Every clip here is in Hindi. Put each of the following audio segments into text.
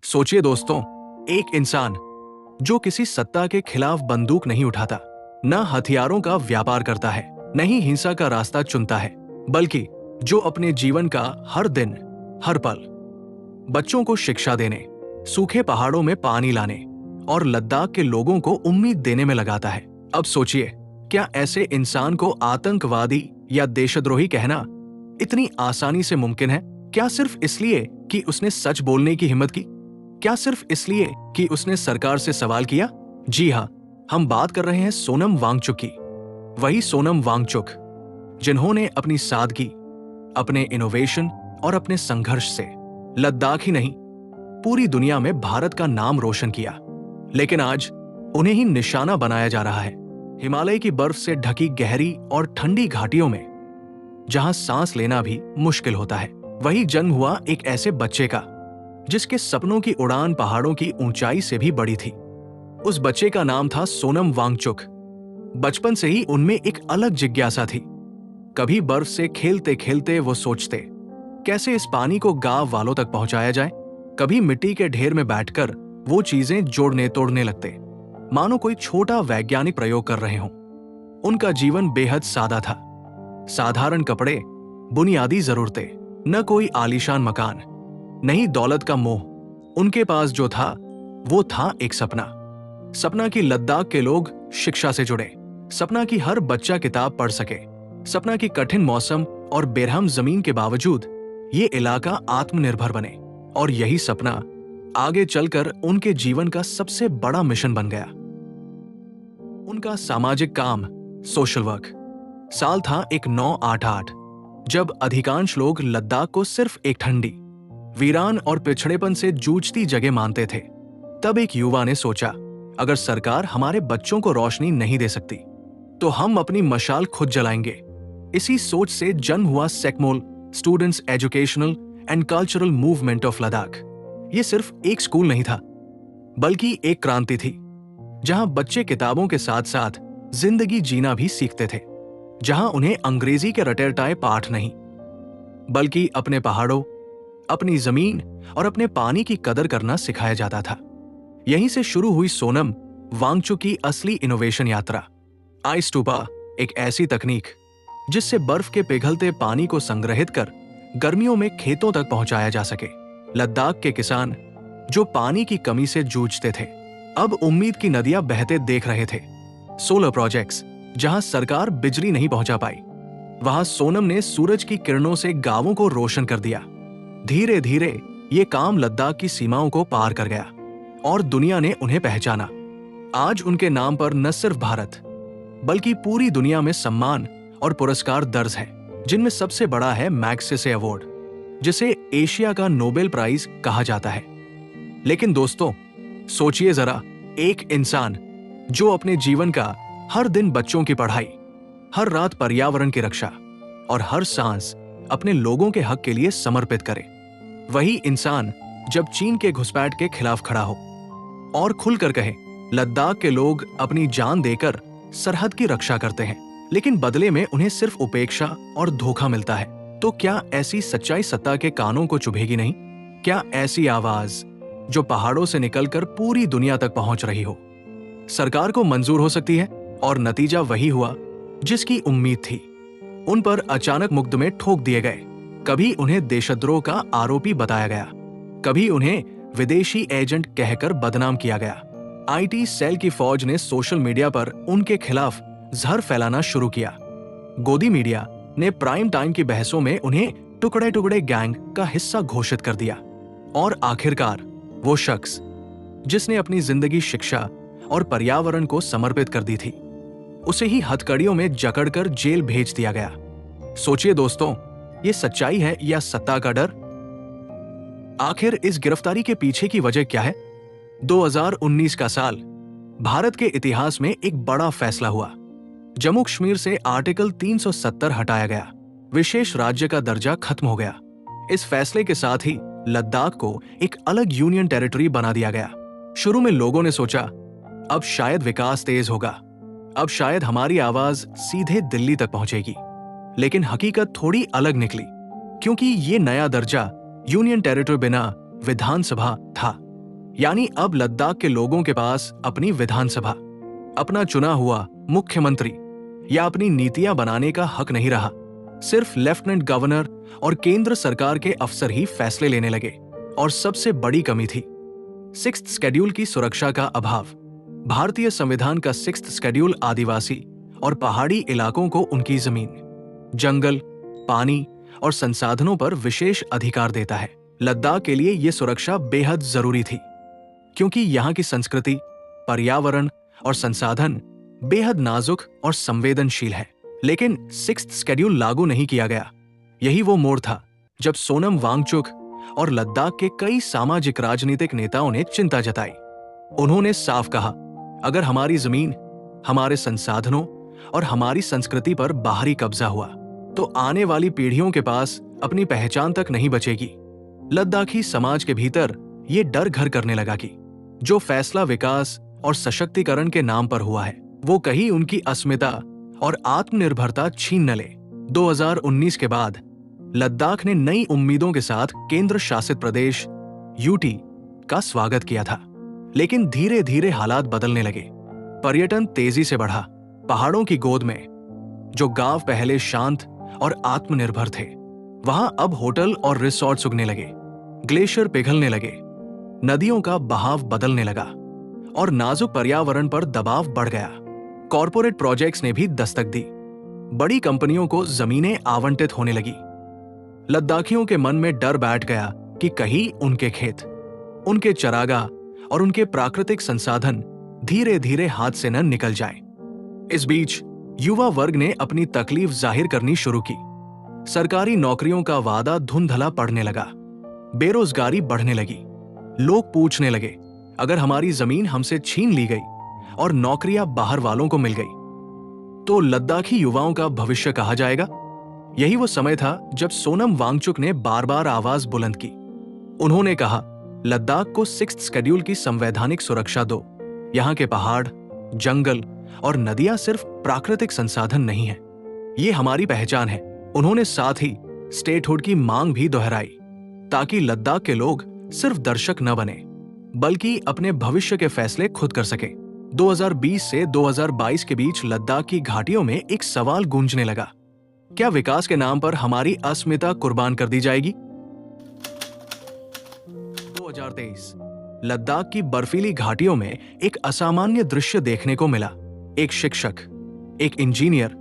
सोचिए दोस्तों, एक इंसान जो किसी सत्ता के खिलाफ बंदूक नहीं उठाता, न हथियारों का व्यापार करता है, न ही हिंसा का रास्ता चुनता है, बल्कि जो अपने जीवन का हर दिन, हर पल बच्चों को शिक्षा देने, सूखे पहाड़ों में पानी लाने और लद्दाख के लोगों को उम्मीद देने में लगाता है। अब सोचिए, क्या ऐसे इंसान को आतंकवादी या देशद्रोही कहना इतनी आसानी से मुमकिन है? क्या सिर्फ इसलिए कि उसने सच बोलने की हिम्मत की? क्या सिर्फ इसलिए कि उसने सरकार से सवाल किया? जी हाँ, हम बात कर रहे हैं सोनम वांगचुक की। वही सोनम वांगचुक जिन्होंने अपनी सादगी, अपने इनोवेशन और अपने संघर्ष से लद्दाख ही नहीं, पूरी दुनिया में भारत का नाम रोशन किया। लेकिन आज उन्हें ही निशाना बनाया जा रहा है। हिमालय की बर्फ से ढकी गहरी और ठंडी घाटियों में, जहां सांस लेना भी मुश्किल होता है, वही जन्म हुआ एक ऐसे बच्चे का जिसके सपनों की उड़ान पहाड़ों की ऊंचाई से भी बड़ी थी। उस बच्चे का नाम था सोनम वांगचुक। बचपन से ही उनमें एक अलग जिज्ञासा थी। कभी बर्फ से खेलते खेलते वो सोचते, कैसे इस पानी को गांव वालों तक पहुंचाया जाए। कभी मिट्टी के ढेर में बैठकर वो चीजें जोड़ने तोड़ने लगते, मानो कोई छोटा वैज्ञानिक प्रयोग कर रहे हों। उनका जीवन बेहद सादा था। साधारण कपड़े, बुनियादी जरूरतें, न कोई आलीशान मकान, नहीं दौलत का मोह। उनके पास जो था वो था एक सपना कि लद्दाख के लोग शिक्षा से जुड़े, सपना कि हर बच्चा किताब पढ़ सके, सपना कि कठिन मौसम और बेरहम जमीन के बावजूद ये इलाका आत्मनिर्भर बने। और यही सपना आगे चलकर उनके जीवन का सबसे बड़ा मिशन बन गया। उनका सामाजिक काम, सोशल वर्क। साल था 1988, जब अधिकांश लोग लद्दाख को सिर्फ एक ठंडी, वीरान और पिछड़ेपन से जूझती जगह मानते थे। तब एक युवा ने सोचा, अगर सरकार हमारे बच्चों को रोशनी नहीं दे सकती, तो हम अपनी मशाल खुद जलाएंगे। इसी सोच से जन्म हुआ SECMOL, students educational and cultural movement of Ladakh. ये सिर्फ एक स्कूल नहीं था, बल्कि एक क्रांति थी, जहां बच्चे किताबों के साथ साथ जिंदगी जीना भी सीखते थे, जहां उन्हें अंग्रेजी के रटे रटाए पाठ नहीं, बल्कि अपने पहाड़ों, अपनी जमीन और अपने पानी की कदर करना सिखाया जाता था। यहीं से शुरू हुई सोनम वांगचुक की असली इनोवेशन यात्रा। आइस टूपा, एक ऐसी तकनीक जिससे बर्फ के पिघलते पानी को संग्रहित कर गर्मियों में खेतों तक पहुंचाया जा सके। लद्दाख के किसान जो पानी की कमी से जूझते थे, अब उम्मीद की नदियां बहते देख रहे थे। सोलर प्रोजेक्ट्स, जहां सरकार बिजली नहीं पहुंचा पाई, वहां सोनम ने सूरज की किरणों से गांवों को रोशन कर दिया। धीरे धीरे ये काम लद्दाख की सीमाओं को पार कर गया और दुनिया ने उन्हें पहचाना। आज उनके नाम पर न सिर्फ भारत, बल्कि पूरी दुनिया में सम्मान और पुरस्कार दर्ज है, जिनमें सबसे बड़ा है मैग्सेसे अवार्ड, जिसे एशिया का नोबेल प्राइज कहा जाता है। लेकिन दोस्तों, सोचिए जरा, एक इंसान जो अपने जीवन का हर दिन बच्चों की पढ़ाई, हर रात पर्यावरण की रक्षा और हर सांस अपने लोगों के हक के लिए समर्पित करे। वही इंसान जब चीन के घुसपैठ के खिलाफ खड़ा हो और खुलकर कहे, लद्दाख के लोग अपनी जान देकर सरहद की रक्षा करते हैं, लेकिन बदले में उन्हें सिर्फ उपेक्षा और धोखा मिलता है, तो क्या ऐसी सच्चाई सत्ता के कानों को चुभेगी नहीं? क्या ऐसी आवाज जो पहाड़ों से निकलकर पूरी दुनिया तक पहुंच रही हो, सरकार को मंजूर हो सकती है? और नतीजा वही हुआ जिसकी उम्मीद थी। उन पर अचानक मुकदमे ठोक दिए गए। कभी उन्हें देशद्रोह का आरोपी बताया गया, कभी उन्हें विदेशी एजेंट कहकर बदनाम किया गया। आईटी सेल की फौज ने सोशल मीडिया पर उनके खिलाफ जहर फैलाना शुरू किया। गोदी मीडिया ने प्राइम टाइम की बहसों में उन्हें टुकड़े टुकड़े गैंग का हिस्सा घोषित कर दिया। और आखिरकार वो शख्स जिसने अपनी जिंदगी शिक्षा और पर्यावरण को समर्पित कर दी थी, उसे ही हथकड़ियों में जकड़कर जेल भेज दिया गया। सोचिए दोस्तों, ये सच्चाई है या सत्ता का डर? आखिर इस गिरफ्तारी के पीछे की वजह क्या है? 2019 का साल भारत के इतिहास में एक बड़ा फैसला हुआ। जम्मू कश्मीर से आर्टिकल 370 हटाया गया, विशेष राज्य का दर्जा खत्म हो गया। इस फैसले के साथ ही लद्दाख को एक अलग यूनियन टेरिटरी बना दिया गया। शुरू में लोगों ने सोचा, अब शायद विकास तेज होगा, अब शायद हमारी आवाज सीधे दिल्ली तक पहुंचेगी। लेकिन हकीकत थोड़ी अलग निकली, क्योंकि ये नया दर्जा यूनियन टेरिटरी बिना विधानसभा था। यानी अब लद्दाख के लोगों के पास अपनी विधानसभा, अपना चुना हुआ मुख्यमंत्री या अपनी नीतियां बनाने का हक नहीं रहा। सिर्फ लेफ्टिनेंट गवर्नर और केंद्र सरकार के अफसर ही फैसले लेने लगे। और सबसे बड़ी कमी थी सिक्स्थ शेड्यूल की सुरक्षा का अभाव। भारतीय संविधान का सिक्स्थ शेड्यूल आदिवासी और पहाड़ी इलाकों को उनकी जमीन, जंगल, पानी और संसाधनों पर विशेष अधिकार देता है। लद्दाख के लिए यह सुरक्षा बेहद जरूरी थी, क्योंकि यहाँ की संस्कृति, पर्यावरण और संसाधन बेहद नाजुक और संवेदनशील है। लेकिन सिक्स्थ शेड्यूल लागू नहीं किया गया। यही वो मोड़ था जब सोनम वांगचुक और लद्दाख के कई सामाजिक राजनीतिक नेताओं ने चिंता जताई। उन्होंने साफ कहा, अगर हमारी जमीन, हमारे संसाधनों और हमारी संस्कृति पर बाहरी कब्जा हुआ तो आने वाली पीढ़ियों के पास अपनी पहचान तक नहीं बचेगी। लद्दाखी समाज के भीतर ये डर घर करने लगा कि जो फैसला विकास और सशक्तिकरण के नाम पर हुआ है, वो कहीं उनकी अस्मिता और आत्मनिर्भरता छीन न ले। 2019 के बाद लद्दाख ने नई उम्मीदों के साथ केंद्र शासित प्रदेश यूटी का स्वागत किया था। लेकिन धीरे धीरे हालात बदलने लगे। पर्यटन तेजी से बढ़ा। पहाड़ों की गोद में जो गांव पहले शांत और आत्मनिर्भर थे, वहां अब होटल और रिसोर्ट उगने लगे। ग्लेशियर पिघलने लगे, नदियों का बहाव बदलने लगा और नाजुक पर्यावरण पर दबाव बढ़ गया। कॉरपोरेट प्रोजेक्ट्स ने भी दस्तक दी। बड़ी कंपनियों को जमीनें आवंटित होने लगी। लद्दाखियों के मन में डर बैठ गया कि कहीं उनके खेत, उनके चरागाह और उनके प्राकृतिक संसाधन धीरे धीरे हाथ से न निकल जाएं। इस बीच युवा वर्ग ने अपनी तकलीफ जाहिर करनी शुरू की। सरकारी नौकरियों का वादा धुंधला पड़ने लगा। बेरोजगारी बढ़ने लगी। लोग पूछने लगे, अगर हमारी जमीन हमसे छीन ली गई और नौकरियां बाहर वालों को मिल गई तो लद्दाखी युवाओं का भविष्य कहा जाएगा। यही वो समय था जब सोनम वांगचुक ने बार बार आवाज बुलंद की। उन्होंने कहा, लद्दाख को सिक्स्थ शेड्यूल की संवैधानिक सुरक्षा दो। यहाँ के पहाड़, जंगल और नदियां सिर्फ प्राकृतिक संसाधन नहीं है, ये हमारी पहचान है। उन्होंने साथ ही स्टेटहुड की मांग भी दोहराई, ताकि लद्दाख के लोग सिर्फ दर्शक न बने बल्कि अपने भविष्य के फैसले खुद कर सके। 2020 से 2022 के बीच लद्दाख की घाटियों में एक सवाल गूंजने लगा, क्या विकास के नाम पर हमारी अस्मिता कुर्बान कर दी जाएगी? 2023 लद्दाख की बर्फीली घाटियों में एक असामान्य दृश्य देखने को मिला। एक शिक्षक, एक इंजीनियर,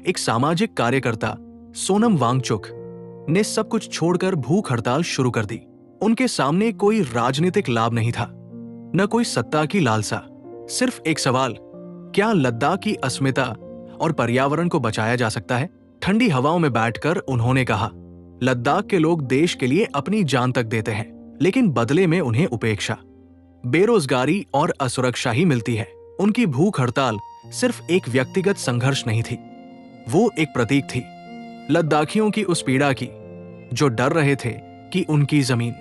एक सामाजिक कार्यकर्ता सोनम वांगचुक ने सब कुछ छोड़कर भूख हड़ताल शुरू कर दी। उनके सामने कोई राजनीतिक लाभ नहीं था, न कोई सत्ता की लालसा, सिर्फ एक सवाल, क्या लद्दाख की अस्मिता और पर्यावरण को बचाया जा सकता है? ठंडी हवाओं में बैठकर उन्होंने कहा, लद्दाख के लोग देश के लिए अपनी जान तक देते हैं, लेकिन बदले में उन्हें उपेक्षा, बेरोजगारी और असुरक्षा ही मिलती है। उनकी भूख हड़ताल सिर्फ एक व्यक्तिगत संघर्ष नहीं थी, वो एक प्रतीक थी लद्दाखियों की उस पीड़ा की, जो डर रहे थे कि उनकी जमीन,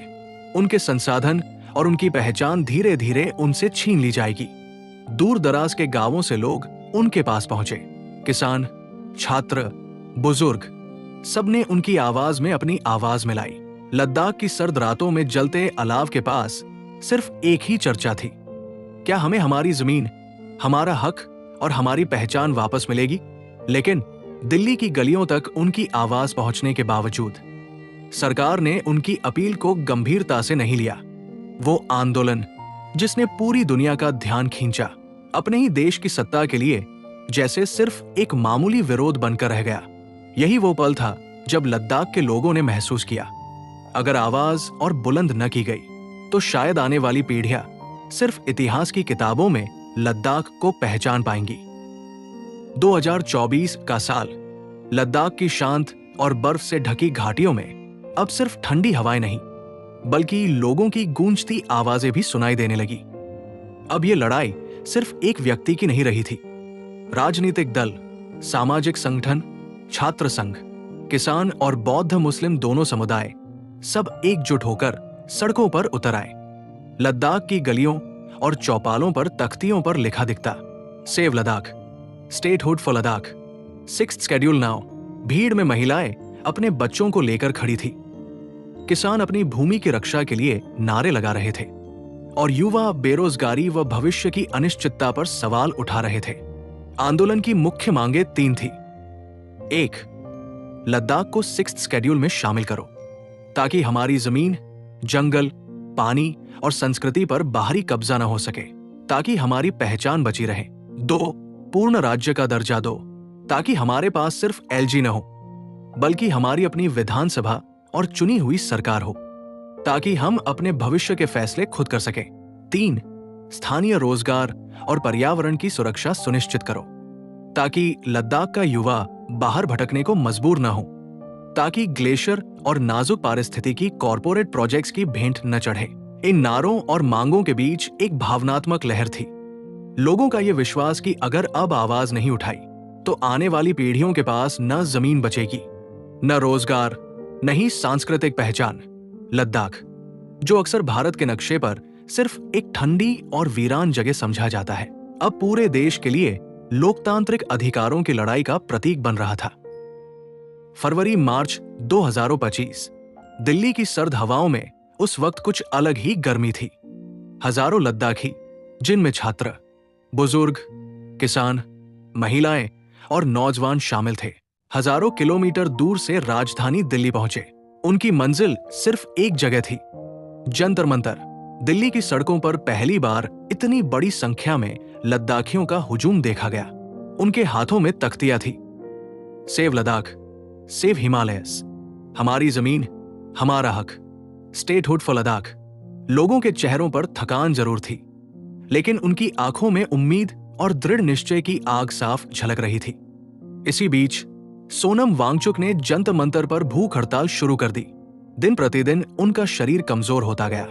उनके संसाधन और उनकी पहचान धीरे धीरे उनसे छीन ली जाएगी। दूर दराज के गांवों से लोग उनके पास पहुंचे। किसान, छात्र, बुजुर्ग, सबने उनकी आवाज में अपनी आवाज मिलाई। लद्दाख की सर्द रातों में जलते अलाव के पास सिर्फ एक ही चर्चा थी, क्या हमें हमारी जमीन, हमारा हक और हमारी पहचान वापस मिलेगी? लेकिन दिल्ली की गलियों तक उनकी आवाज पहुंचने के बावजूद सरकार ने उनकी अपील को गंभीरता से नहीं लिया। वो आंदोलन जिसने पूरी दुनिया का ध्यान खींचा, अपने ही देश की सत्ता के लिए जैसे सिर्फ एक मामूली विरोध बनकर रह गया। यही वो पल था जब लद्दाख के लोगों ने महसूस किया, अगर आवाज और बुलंद न की गई तो शायद आने वाली पीढ़ियां सिर्फ इतिहास की किताबों में लद्दाख को पहचान पाएंगी। 2024 का साल लद्दाख की शांत और बर्फ से ढकी घाटियों में अब सिर्फ ठंडी हवाएं नहीं, बल्कि लोगों की गूंजती आवाजें भी सुनाई देने लगी। अब ये लड़ाई सिर्फ एक व्यक्ति की नहीं रही थी। राजनीतिक दल, सामाजिक संगठन, छात्र संघ, किसान और बौद्ध मुस्लिम दोनों समुदाय सब एकजुट होकर सड़कों पर उतर आए। लद्दाख की गलियों और चौपालों पर तख्तियों पर लिखा दिखता, save Ladakh, statehood for Ladakh, sixth schedule now. भीड़ में महिलाएं अपने बच्चों को लेकर खड़ी थी। किसान अपनी भूमि की रक्षा के लिए नारे लगा रहे थे और युवा बेरोजगारी व भविष्य की अनिश्चितता पर सवाल उठा रहे थे। आंदोलन की मुख्य मांगे 3 थी। 1. लद्दाख को 6th शेड्यूल में शामिल करो ताकि हमारी जमीन, जंगल, पानी और संस्कृति पर बाहरी कब्जा न हो सके, ताकि हमारी पहचान बची रहे। 2. पूर्ण राज्य का दर्जा दो ताकि हमारे पास सिर्फ एलजी न हो, बल्कि हमारी अपनी विधानसभा और चुनी हुई सरकार हो, ताकि हम अपने भविष्य के फैसले खुद कर सकें। 3. स्थानीय रोजगार और पर्यावरण की सुरक्षा सुनिश्चित करो ताकि लद्दाख का युवा बाहर भटकने को मजबूर न हो, ताकि ग्लेशियर और नाजुक पारिस्थितिकी कॉरपोरेट प्रोजेक्ट्स की भेंट न चढ़े। इन नारों और मांगों के बीच एक भावनात्मक लहर थी। लोगों का यह विश्वास कि अगर अब आवाज नहीं उठाई तो आने वाली पीढ़ियों के पास न जमीन बचेगी, न रोजगार, न ही सांस्कृतिक पहचान। लद्दाख, जो अक्सर भारत के नक्शे पर सिर्फ एक ठंडी और वीरान जगह समझा जाता है, अब पूरे देश के लिए लोकतांत्रिक अधिकारों की लड़ाई का प्रतीक बन रहा था। फरवरी-मार्च 2025 दिल्ली की सर्द हवाओं में उस वक्त कुछ अलग ही गर्मी थी। हजारों लद्दाखी, जिनमें छात्र, बुजुर्ग, किसान, महिलाएं और नौजवान शामिल थे, हजारों किलोमीटर दूर से राजधानी दिल्ली पहुंचे। उनकी मंजिल सिर्फ एक जगह थी, जंतर मंतर। दिल्ली की सड़कों पर पहली बार इतनी बड़ी संख्या में लद्दाखियों का हुजूम देखा गया। उनके हाथों में तख्तियां थी, सेव लद्दाख, सेव हिमालयस, हमारी जमीन, हमारा हक, स्टेटहुड फॉर लद्दाख। लोगों के चेहरों पर थकान जरूर थी, लेकिन उनकी आंखों में उम्मीद और दृढ़ निश्चय की आग साफ झलक रही थी। इसी बीच सोनम वांगचुक ने जंतर मंतर पर भूख हड़ताल शुरू कर दी। दिन प्रतिदिन उनका शरीर कमजोर होता गया,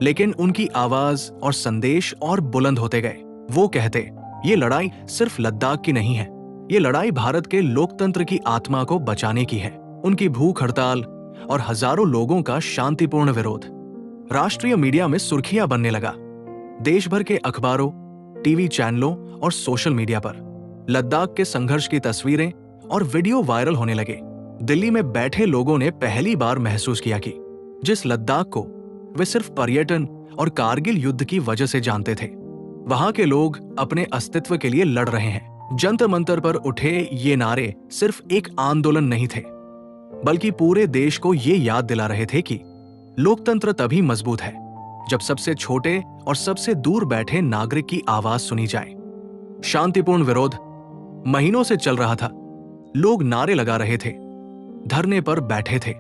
लेकिन उनकी आवाज और संदेश और बुलंद होते गए। वो कहते, ये लड़ाई सिर्फ लद्दाख की नहीं है, ये लड़ाई भारत के लोकतंत्र की आत्मा को बचाने की है। उनकी भूख हड़ताल और हजारों लोगों का शांतिपूर्ण विरोध राष्ट्रीय मीडिया में सुर्खियां बनने लगा। देश भर के अखबारों, टीवी चैनलों और सोशल मीडिया पर लद्दाख के संघर्ष की तस्वीरें और वीडियो वायरल होने लगे। दिल्ली में बैठे लोगों ने पहली बार महसूस किया कि जिस लद्दाख को वे सिर्फ पर्यटन और कारगिल युद्ध की वजह से जानते थे, वहां के लोग अपने अस्तित्व के लिए लड़ रहे हैं। जंतर मंतर पर उठे ये नारे सिर्फ एक आंदोलन नहीं थे, बल्कि पूरे देश को ये याद दिला रहे थे कि लोकतंत्र तभी मजबूत है जब सबसे छोटे और सबसे दूर बैठे नागरिक की आवाज सुनी जाए। शांतिपूर्ण विरोध महीनों से चल रहा था। लोग नारे लगा रहे थे, धरने पर बैठे थे,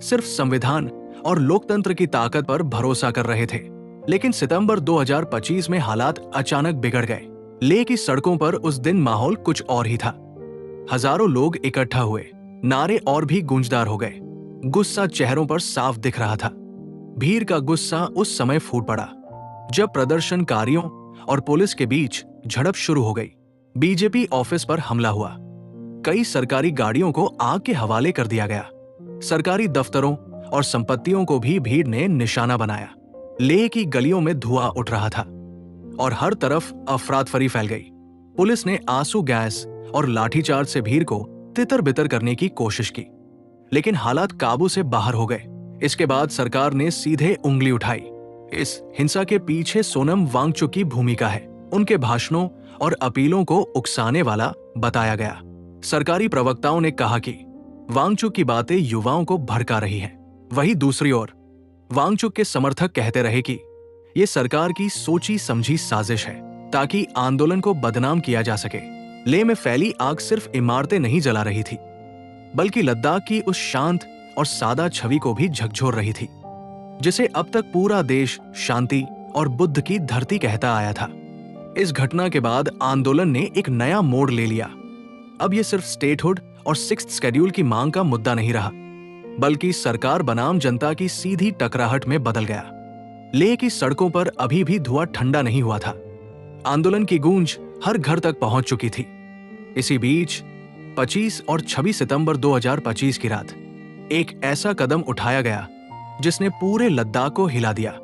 सिर्फ संविधान और लोकतंत्र की ताकत पर भरोसा कर रहे थे। लेकिन सितंबर 2025 में हालात अचानक बिगड़ गए। लेह की सड़कों पर उस दिन माहौल कुछ और ही था। हजारों लोग इकट्ठा हुए, नारे और भी गूंजदार हो गए। गुस्सा चेहरों पर साफ दिख रहा था। भीड़ का गुस्सा उस समय फूट पड़ा जब प्रदर्शनकारियों और पुलिस के बीच झड़प शुरू हो गई। बीजेपी ऑफिस पर हमला हुआ, कई सरकारी गाड़ियों को आग के हवाले कर दिया गया। सरकारी दफ्तरों और संपत्तियों को भी भीड़ ने निशाना बनाया। लेह की गलियों में धुआं उठ रहा था और हर तरफ अफरातफरी फैल गई। पुलिस ने आंसू गैस और लाठीचार्ज से भीड़ को तितर-बितर करने की कोशिश की, लेकिन हालात काबू से बाहर हो गए। इसके बाद सरकार ने सीधे उंगली उठाई। इस हिंसा के पीछे सोनम वांगचुक की भूमिका है। उनके भाषणों और अपीलों को उकसाने वाला बताया गया। सरकारी प्रवक्ताओं ने कहा कि वांगचुक की बातें युवाओं को भड़का रही हैं। वहीं दूसरी ओर वांगचुक के समर्थक कहते रहे कि ये सरकार की सोची समझी साजिश है ताकि आंदोलन को बदनाम किया जा सके। लेह में फैली आग सिर्फ इमारतें नहीं जला रही थी, बल्कि लद्दाख की उस शांत और सादा छवि को भी झकझोर रही थी, जिसे अब तक पूरा देश शांति और बुद्ध की धरती कहता आया था। इस घटना के बाद आंदोलन ने एक नया मोड़ ले लिया। अब यह सिर्फ स्टेटहुड और 6th शेड्यूल की मांग का मुद्दा नहीं रहा, बल्कि सरकार बनाम जनता की सीधी टकराहट में बदल गया। लेह की सड़कों पर अभी भी धुआं ठंडा नहीं हुआ था। आंदोलन की गूंज हर घर तक पहुंच चुकी थी। इसी बीच 25 और 26 सितंबर 2025 की रात एक ऐसा कदम उठाया गया जिसने पूरे लद्दाख को हिला दिया।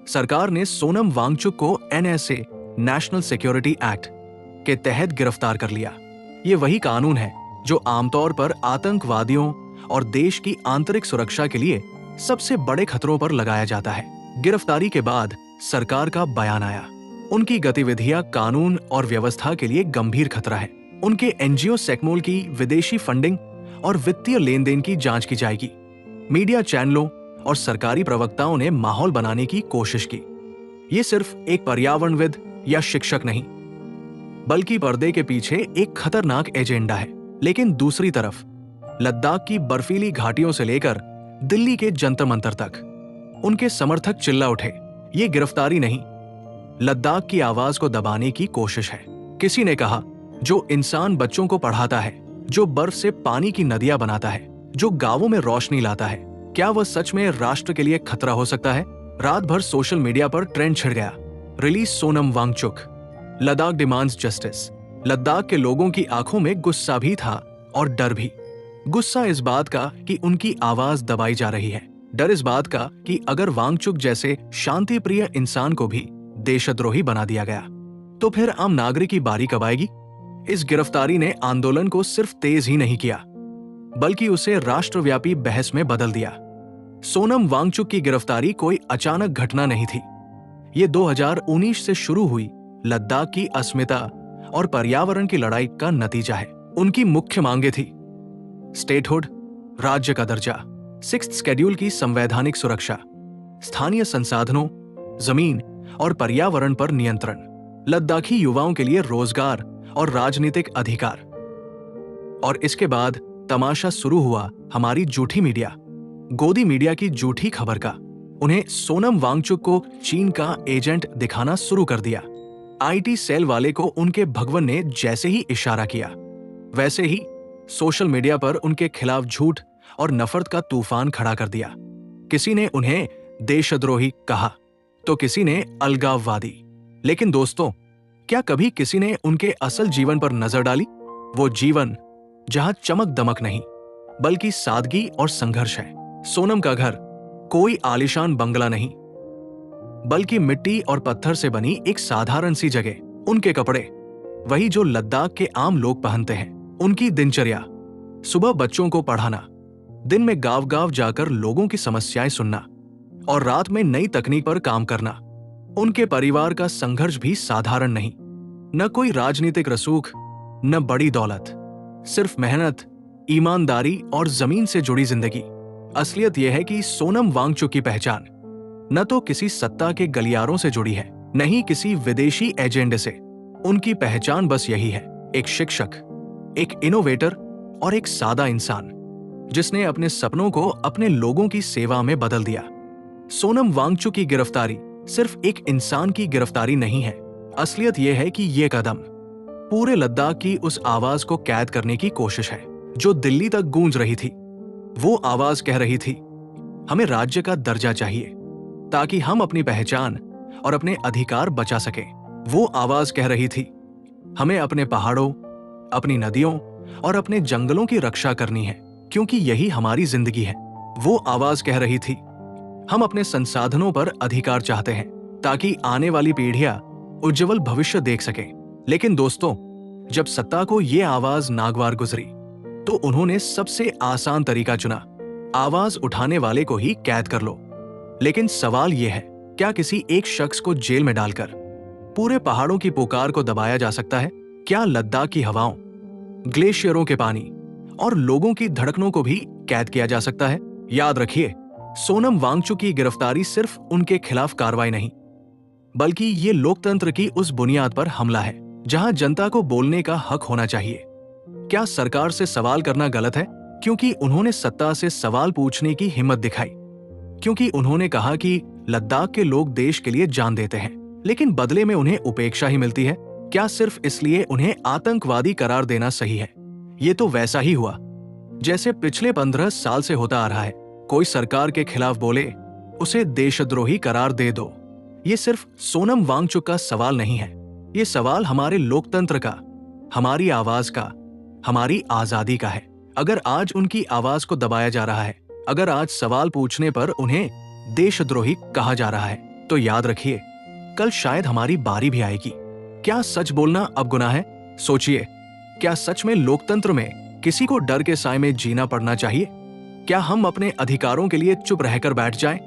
सरकार ने सोनम वांगचुक को NSA नेशनल सिक्योरिटी एक्ट के तहत गिरफ्तार कर लिया। ये वही कानून है जो आमतौर पर आतंकवादियों और देश की आंतरिक सुरक्षा के लिए सबसे बड़े खतरों पर लगाया जाता है। गिरफ्तारी के बाद सरकार का बयान आया। उनकी गतिविधियां कानून और व्यवस्था के लिए गंभीर खतरा है। उनके एनजीओ सेक्मोल की विदेशी फंडिंग और वित्तीय लेन देन की जांच की जाएगी। मीडिया चैनलों और सरकारी प्रवक्ताओं ने माहौल बनाने की कोशिश की। ये सिर्फ एक पर्यावरणविद या शिक्षक नहीं, बल्कि पर्दे के पीछे एक खतरनाक एजेंडा है। लेकिन दूसरी तरफ लद्दाख की बर्फीली घाटियों से लेकर दिल्ली के जंतर मंतर तक उनके समर्थक चिल्ला उठे, ये गिरफ्तारी नहीं, लद्दाख की आवाज को दबाने की कोशिश है। किसी ने कहा, जो इंसान बच्चों को पढ़ाता है, जो बर्फ से पानी की नदियां बनाता है, जो गांवों में रोशनी लाता है, क्या वह सच में राष्ट्र के लिए खतरा हो सकता है? रात भर सोशल मीडिया पर ट्रेंड छिड़ गया। Release Sonam Wangchuk, Ladakh demands justice. Ladakh के लोगों की आंखों में गुस्सा भी था और डर भी। गुस्सा इस बात का कि उनकी आवाज दबाई जा रही है, डर इस बात का कि अगर वांगचुक जैसे शांति प्रिय इंसान को भी देशद्रोही बना दिया गया तो फिर आम नागरिक की बारी कब आएगी? इस गिरफ्तारी ने आंदोलन को सिर्फ तेज ही नहीं किया, बल्कि उसे राष्ट्रव्यापी बहस में बदल दिया। सोनम वांगचुक की गिरफ्तारी कोई अचानक घटना नहीं थी। ये 2019 से शुरू हुई लद्दाख की अस्मिता और पर्यावरण की लड़ाई का नतीजा है। उनकी मुख्य मांगे थी स्टेटहुड, राज्य का दर्जा, 6th शेड्यूल की संवैधानिक सुरक्षा, स्थानीय संसाधनों, जमीन और पर्यावरण पर नियंत्रण, लद्दाखी युवाओं के लिए रोजगार और राजनीतिक अधिकार। और इसके बाद तमाशा शुरू हुआ हमारी झूठी मीडिया, गोदी मीडिया की झूठी खबर का। उन्हें सोनम वांगचुक को चीन का एजेंट दिखाना शुरू कर दिया। आईटी सेल वाले को उनके भगवन ने जैसे ही इशारा किया, वैसे ही सोशल मीडिया पर उनके खिलाफ झूठ और नफरत का तूफान खड़ा कर दिया। किसी ने उन्हें देशद्रोही कहा तो किसी ने अलगाववादी। लेकिन दोस्तों, क्या कभी किसी ने उनके असल जीवन पर नजर डाली? वो जीवन जहां चमक दमक नहीं, बल्कि सादगी और संघर्ष है। सोनम का घर कोई आलीशान बंगला नहीं, बल्कि मिट्टी और पत्थर से बनी एक साधारण सी जगह। उनके कपड़े वही जो लद्दाख के आम लोग पहनते हैं। उनकी दिनचर्या, सुबह बच्चों को पढ़ाना, दिन में गांव गांव जाकर लोगों की समस्याएं सुनना और रात में नई तकनीक पर काम करना। उनके परिवार का संघर्ष भी साधारण नहीं, न कोई राजनीतिक रसूख, न बड़ी दौलत, सिर्फ मेहनत, ईमानदारी और जमीन से जुड़ी जिंदगी। असलियत यह है कि सोनम वांगचुक की पहचान न तो किसी सत्ता के गलियारों से जुड़ी है, न ही किसी विदेशी एजेंडे से। उनकी पहचान बस यही है, एक शिक्षक, एक इनोवेटर और एक सादा इंसान जिसने अपने सपनों को अपने लोगों की सेवा में बदल दिया। सोनम वांगचुक की गिरफ्तारी सिर्फ एक इंसान की गिरफ्तारी नहीं है। असलियत यह है कि यह कदम पूरे लद्दाख की उस आवाज को कैद करने की कोशिश है जो दिल्ली तक गूंज रही थी। वो आवाज कह रही थी, हमें राज्य का दर्जा चाहिए ताकि हम अपनी पहचान और अपने अधिकार बचा सकें। वो आवाज कह रही थी, हमें अपने पहाड़ों, अपनी नदियों और अपने जंगलों की रक्षा करनी है, क्योंकि यही हमारी जिंदगी है। वो आवाज कह रही थी, हम अपने संसाधनों पर अधिकार चाहते हैं ताकि आने वाली पीढ़ियां उज्जवल भविष्य देख सकें। लेकिन दोस्तों, जब सत्ता को ये आवाज नागवार गुजरी तो उन्होंने सबसे आसान तरीका चुना, आवाज उठाने वाले को ही कैद कर लो। लेकिन सवाल यह है, क्या किसी एक शख्स को जेल में डालकर पूरे पहाड़ों की पुकार को दबाया जा सकता है? क्या लद्दाख की हवाओं, ग्लेशियरों के पानी और लोगों की धड़कनों को भी कैद किया जा सकता है? याद रखिए, सोनम वांगचुक की गिरफ्तारी सिर्फ उनके खिलाफ कार्रवाई नहीं, बल्कि ये लोकतंत्र की उस बुनियाद पर हमला है जहां जनता को बोलने का हक होना चाहिए। क्या सरकार से सवाल करना गलत है? क्योंकि उन्होंने सत्ता से सवाल पूछने की हिम्मत दिखाई, क्योंकि उन्होंने कहा कि लद्दाख के लोग देश के लिए जान देते हैं, लेकिन बदले में उन्हें उपेक्षा ही मिलती है। क्या सिर्फ इसलिए उन्हें आतंकवादी करार देना सही है? ये तो वैसा ही हुआ जैसे पिछले 15 साल से होता आ रहा है। कोई सरकार के खिलाफ बोले, उसे देशद्रोही करार दे दो। ये सिर्फ सोनम वांगचुक का सवाल नहीं है, ये सवाल हमारे लोकतंत्र का, हमारी आवाज का, हमारी आजादी का है। अगर आज उनकी आवाज को दबाया जा रहा है, अगर आज सवाल पूछने पर उन्हें देशद्रोही कहा जा रहा है, तो याद रखिए, कल शायद हमारी बारी भी आएगी। क्या सच बोलना अब गुनाह है? सोचिए, क्या सच में लोकतंत्र में किसी को डर के साए में जीना पड़ना चाहिए? क्या हम अपने अधिकारों के लिए चुप रहकर बैठ जाएं?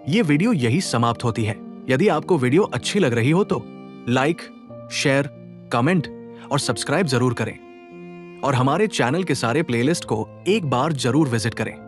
ये वीडियो यही समाप्त होती है। यदि आपको वीडियो अच्छी लग रही हो तो लाइक, शेयर, कमेंट और सब्सक्राइब जरूर करें और हमारे चैनल के सारे प्लेलिस्ट को एक बार जरूर विजिट करें।